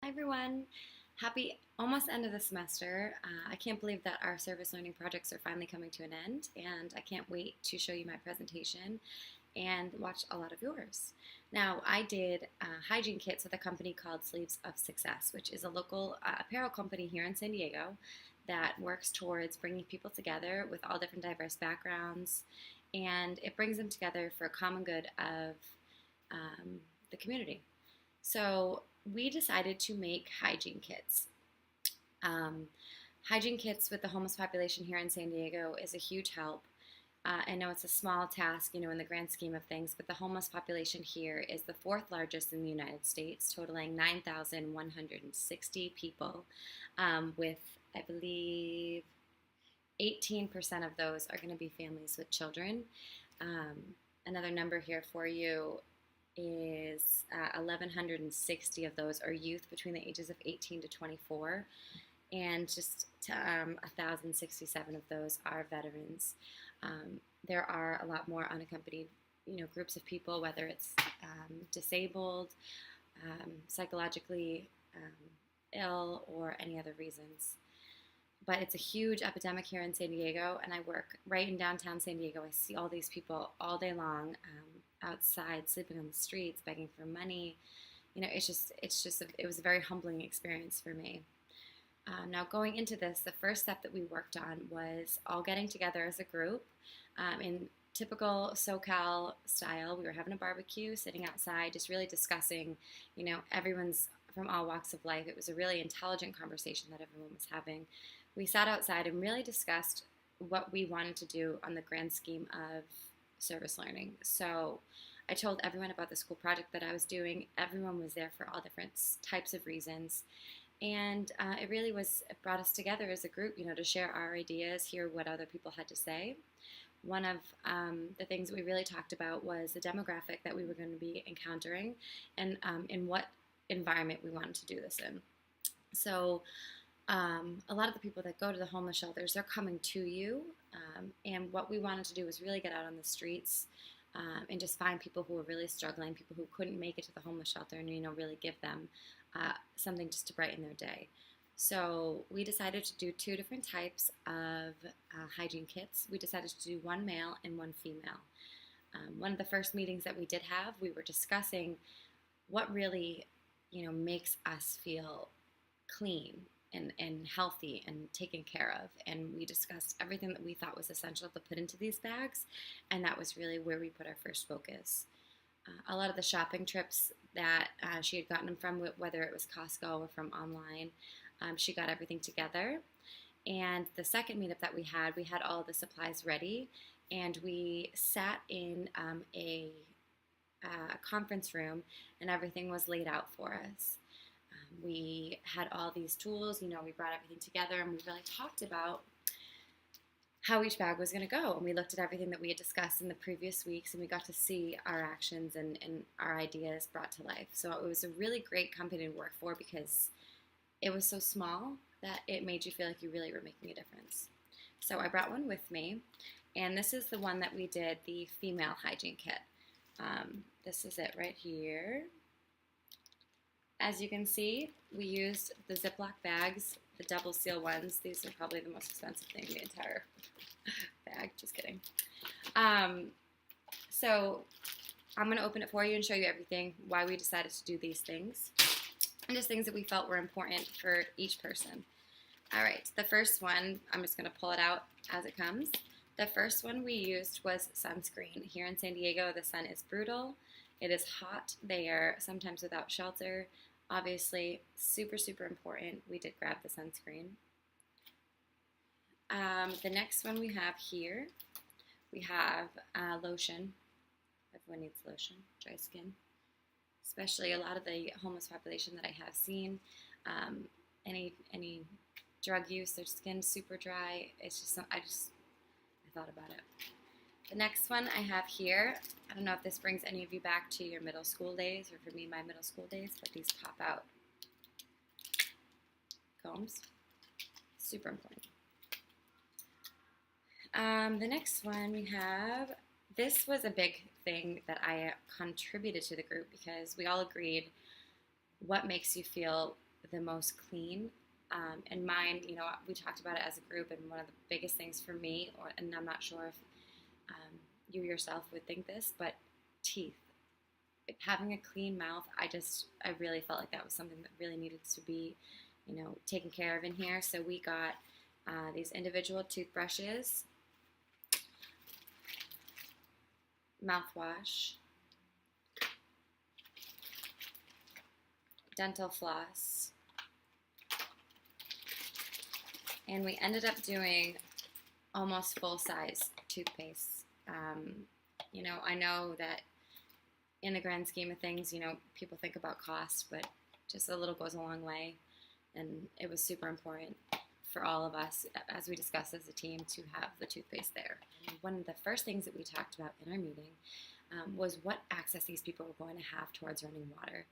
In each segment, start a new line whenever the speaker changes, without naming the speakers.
Hi everyone. Happy almost end of the semester. I can't believe that our service learning projects are finally coming to an end, and I can't wait to show you my presentation and watch a lot of yours. Now, I did hygiene kits with a company called Sleeves of Success, which is a local apparel company here in San Diego that works towards bringing people together with all different diverse backgrounds, and it brings them together for a common good of the community. So we decided to make hygiene kits. Um, Hygiene kits with the homeless population here in San Diego is a huge help. I know it's a small task, in the grand scheme of things, but the homeless population here is the fourth largest in the United States, totaling 9,160 people, with, I believe, 18% of those are going to be families with children. Another number here for you is 1,160 of those are youth between the ages of 18 to 24, and just 1,067 of those are veterans. There are a lot more unaccompanied, groups of people, whether it's disabled, psychologically ill, or any other reasons. But it's a huge epidemic here in San Diego, and I work right in downtown San Diego. I see all these people all day long, outside, sleeping on the streets, begging for money. It was a very humbling experience for me. Now, going into this, the first step that we worked on was all getting together as a group. In typical SoCal style, we were having a barbecue, sitting outside, just really discussing, everyone's from all walks of life. It was a really intelligent conversation that everyone was having. We sat outside and really discussed what we wanted to do on the grand scheme of service learning. So I told everyone about the school project that I was doing. Everyone was there for all different types of reasons. And it brought us together as a group, to share our ideas, hear what other people had to say. One of the things that we really talked about was the demographic that we were going to be encountering, and in what environment we wanted to do this in. So a lot of the people that go to the homeless shelters, they're coming to you, and what we wanted to do was really get out on the streets and just find people who were really struggling, people who couldn't make it to the homeless shelter, and really give them something just to brighten their day. So we decided to do two different types of hygiene kits. We decided to do one male and one female. One of the first meetings that we did have, we were discussing what really, makes us feel clean and healthy and taken care of. And we discussed everything that we thought was essential to put into these bags, and that was really where we put our first focus. A lot of the shopping trips that she had gotten them from, whether it was Costco or from online, she got everything together. And the second meetup that we had all the supplies ready, and we sat in a conference room, and everything was laid out for us. We had all these tools, we brought everything together, and we really talked about how each bag was going to go. And we looked at everything that we had discussed in the previous weeks, and we got to see our actions and our ideas brought to life. So it was a really great company to work for, because it was so small that it made you feel like you really were making a difference. So I brought one with me, and this is the one that we did, the female hygiene kit. This is it right here. As you can see, we used the Ziploc bags, the double seal ones. These are probably the most expensive thing in the entire bag. Just kidding. So I'm going to open it for you and show you everything, why we decided to do these things, and just things that we felt were important for each person. All right, the first one, I'm just going to pull it out as it comes. The first one we used was sunscreen. Here in San Diego, the sun is brutal. It is hot there, sometimes without shelter. Obviously, super, super important. We did grab the sunscreen. The next one we have here, we have lotion. Everyone needs lotion, dry skin. Especially a lot of the homeless population that I have seen, any drug use, their skin's super dry. It's just, I thought about it. The next one I have here, I don't know if this brings any of you back to your middle school days, or for me, my middle school days, but these pop out combs. Super important. The next one we have, this was a big thing that I contributed to the group, because we all agreed what makes you feel the most clean. And mine, we talked about it as a group, and one of the biggest things for me, and I'm not sure if you yourself would think this, but teeth. Having a clean mouth, I really felt like that was something that really needed to be, taken care of in here. So we got these individual toothbrushes, mouthwash, dental floss, and we ended up doing almost full-size toothpaste. I know that in the grand scheme of things, people think about cost, but just a little goes a long way, and it was super important for all of us, as we discussed as a team, to have the toothpaste there. One of the first things that we talked about in our meeting was what access these people were going to have towards running water.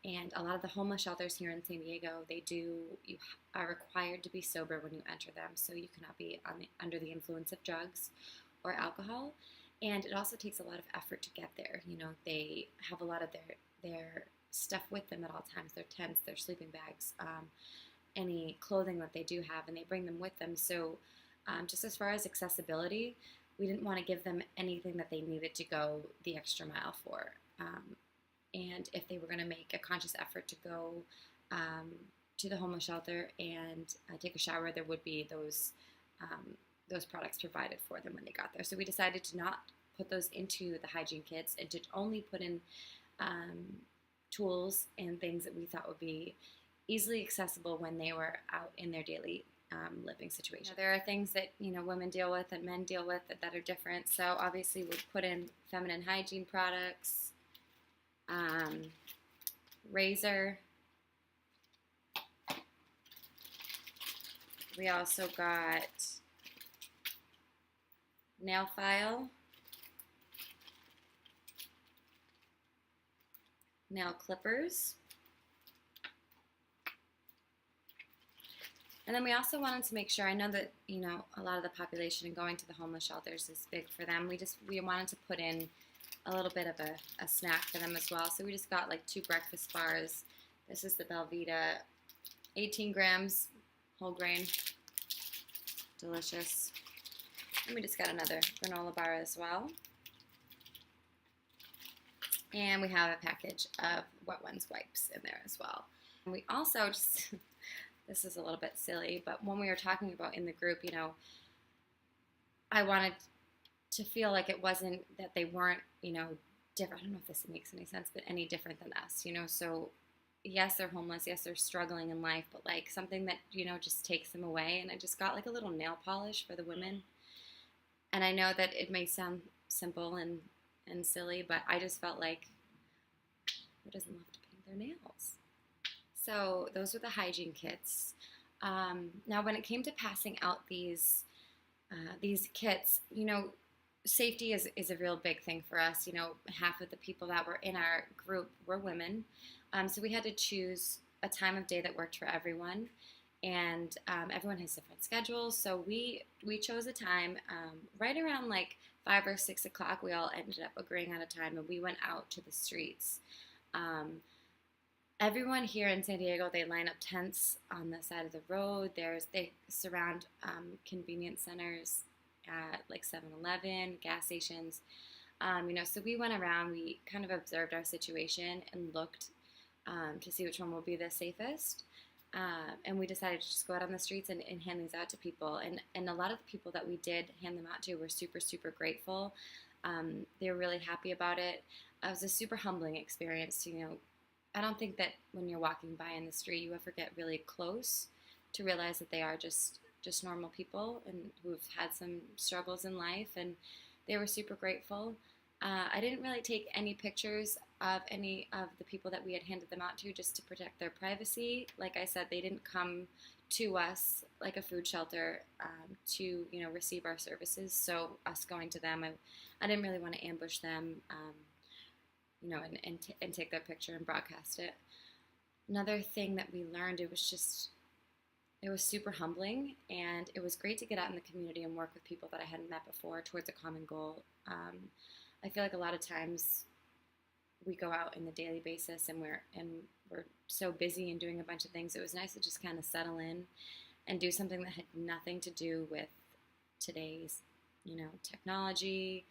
And a lot of the homeless shelters here in San Diego, you are required to be sober when you enter them, so you cannot be under the influence of drugs or alcohol. And it also takes a lot of effort to get there. They have a lot of their stuff with them at all times, their tents, their sleeping bags, any clothing that they do have, and they bring them with them. So just as far as accessibility, we didn't want to give them anything that they needed to go the extra mile for. And if they were going to make a conscious effort to go to the homeless shelter and take a shower, there would be those products provided for them when they got there. So we decided to not put those into the hygiene kits and to only put in tools and things that we thought would be easily accessible when they were out in their daily living situation. There are things that women deal with and men deal with that are different. So obviously we put in feminine hygiene products, razor. We also got nail file, nail clippers, and then we also wanted to make sure, I know that a lot of the population and going to the homeless shelters is big for them. We wanted to put in a little bit of a snack for them as well. So we just got like 2 breakfast bars. This is the Belvita, 18 grams, whole grain, delicious. And we just got another granola bar as well. And we have a package of Wet Ones wipes in there as well. And we also just, this is a little bit silly, but when we were talking about in the group, I wanted to feel like it wasn't that they weren't, different. I don't know if this makes any sense, but any different than us, So yes, they're homeless. Yes, they're struggling in life, but like something that, just takes them away. And I just got like a little nail polish for the women. And I know that it may sound simple and silly, but I just felt like, who doesn't love to paint their nails? So those were the hygiene kits. Now, when it came to passing out these kits, safety is a real big thing for us. Half of the people that were in our group were women. So we had to choose a time of day that worked for everyone. And everyone has different schedules. So we chose a time right around like 5 or 6 o'clock. We all ended up agreeing on a time, and we went out to the streets. Everyone here in San Diego, they line up tents on the side of the road. They surround convenience centers like 7-Eleven, gas stations. So we went around, we kind of observed our situation and looked to see which one will be the safest. And we decided to just go out on the streets and hand these out to people. And a lot of the people that we did hand them out to were super, super grateful. They were really happy about it. It was a super humbling experience. I don't think that when you're walking by in the street, you ever get really close to realize that they are just normal people and who've had some struggles in life, and they were super grateful. I didn't really take any pictures of any of the people that we had handed them out to, just to protect their privacy. Like I said, they didn't come to us like a food shelter to receive our services. So us going to them, I didn't really want to ambush them, and take their picture and broadcast it. Another thing that we learned, it was super humbling, and it was great to get out in the community and work with people that I hadn't met before towards a common goal. I feel like a lot of times we go out in the daily basis, and we're so busy and doing a bunch of things. It was nice to just kind of settle in and do something that had nothing to do with today's, technology,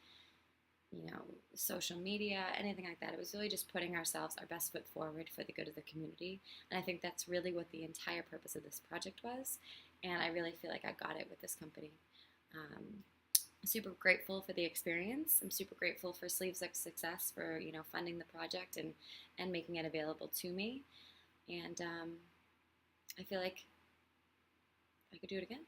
social media, anything like that. It was really just putting ourselves, our best foot forward for the good of the community. And I think that's really what the entire purpose of this project was. And I really feel like I got it with this company. I'm super grateful for the experience. I'm super grateful for Sleeves of Success for, funding the project and making it available to me. And I feel like I could do it again.